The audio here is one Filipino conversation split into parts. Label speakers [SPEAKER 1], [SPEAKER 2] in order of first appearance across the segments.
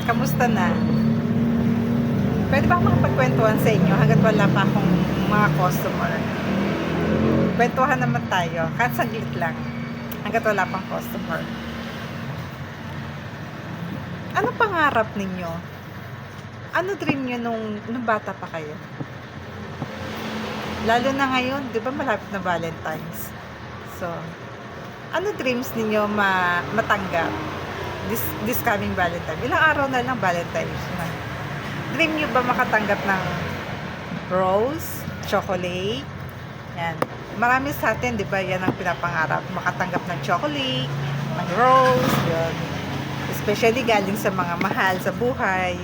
[SPEAKER 1] Kamusta na? Pwede ba akong makapagkwentuhan sa inyo hanggat wala pa akong mga customer? Kwentuhan naman tayo, kahit saglit lang, hanggat wala pang customer. Ano pangarap ninyo? Ano dream nyo nung bata pa kayo? Lalo na ngayon, di ba malapit na Valentine's? So, ano dreams ninyo matanggap this coming Valentine? Ilang araw na lang Valentine's na. Dream nyo ba makatanggap ng rose, chocolate? Yan. Marami sa atin, di ba, yan ang pinapangarap. Makatanggap ng chocolate, ng rose, yun. Especially galing sa mga mahal sa buhay,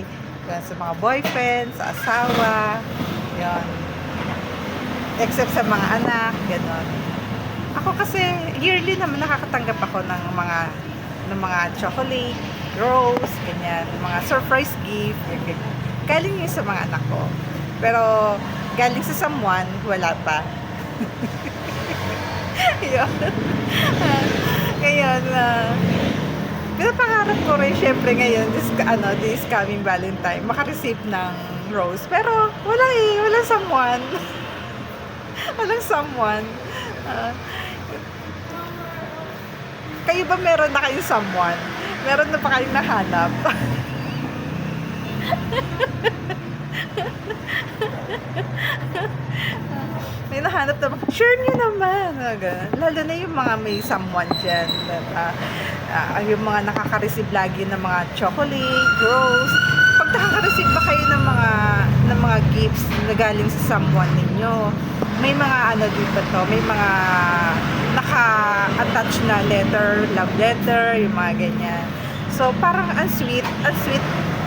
[SPEAKER 1] yun, sa mga boyfriend, sa asawa, yun. Except sa mga anak, gano'n. Ako kasi, yearly naman nakakatanggap ako ng mga chocolate, rose, ganyan, mga surprise gift, ganyan. Galing yun sa mga anak ko. Pero, galing sa someone, wala pa. Yun. Ngayon, pinapangarap ko rin, syempre ngayon, this coming Valentine, makareceive ng rose. Pero, walang someone. Walang someone. Kayo ba meron na kayong someone? Meron na pa kayong nahanap? May nahanap na ba? Sure nyo naman. Lalo na yung mga may someone dyan. Yung mga nakaka-receive lagi ng mga chocolate, rose. Pag nakaka-receive ba kayo ng mga gifts na galing sa someone ninyo, may mga dito to, may mga naka-attach na letter, love letter, yung mga ganyan. So, parang ang sweet,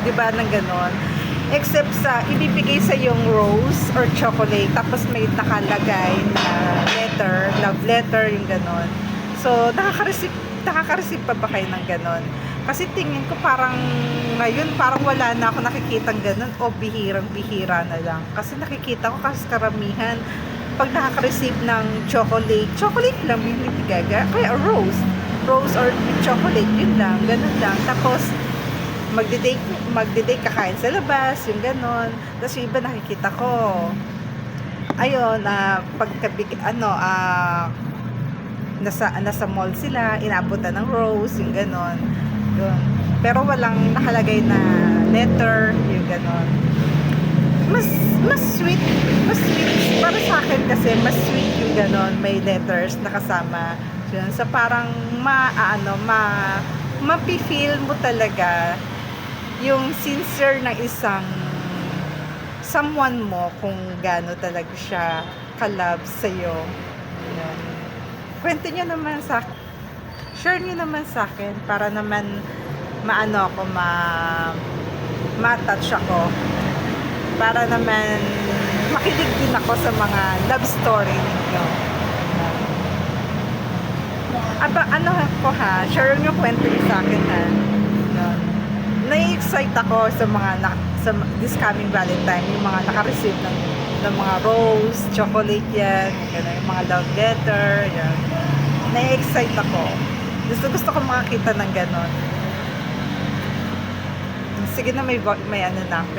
[SPEAKER 1] di ba, ng ganon. Except sa ibibigay sa yung rose or chocolate, tapos may nakalagay na letter, love letter, yung ganon. So, nakaka-receive pa ba kayo ng ganon? Kasi tingin ko parang ngayon, parang wala na ako nakikitang ganon o bihirang-bihira na lang. Kasi nakikita ko kasi karamihan, pag nakaka-receive ng chocolate lang binibigay, kaya rose or chocolate, yun lang, ganun lang. Tapos, magde-date kakain sa labas, yung ganon. Tapos yung iba nakikita ko, ayun, nasa mall sila, inaabutan ng rose, yung ganon. Yun. Pero walang nakalagay na letter, yung ganon. Mas sweet para sa akin kasi mas sweet yung ganon, may letters nakasama. Yun, sa parang mapi-feel mo talaga yung sincere ng isang someone mo kung gaano talaga siya ka-love sa'yo. Yun. Kwento nyo naman sa akin. Share nyo naman sa akin para naman ma-touch ako. Para naman makinig din ako sa mga love story ninyo. Share nyo kwento nyo sa akin ha. Yun. Na-excite ako sa this coming Valentine, yung mga naka-receive ng mga rose, chocolate yan, yung mga love letter, yan. Na-excite ako. Gusto ko makakita ng ganon. Sige na, may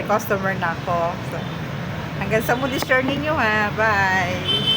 [SPEAKER 1] customer na ako. So, hanggang sa muli, share ninyo ha. Bye!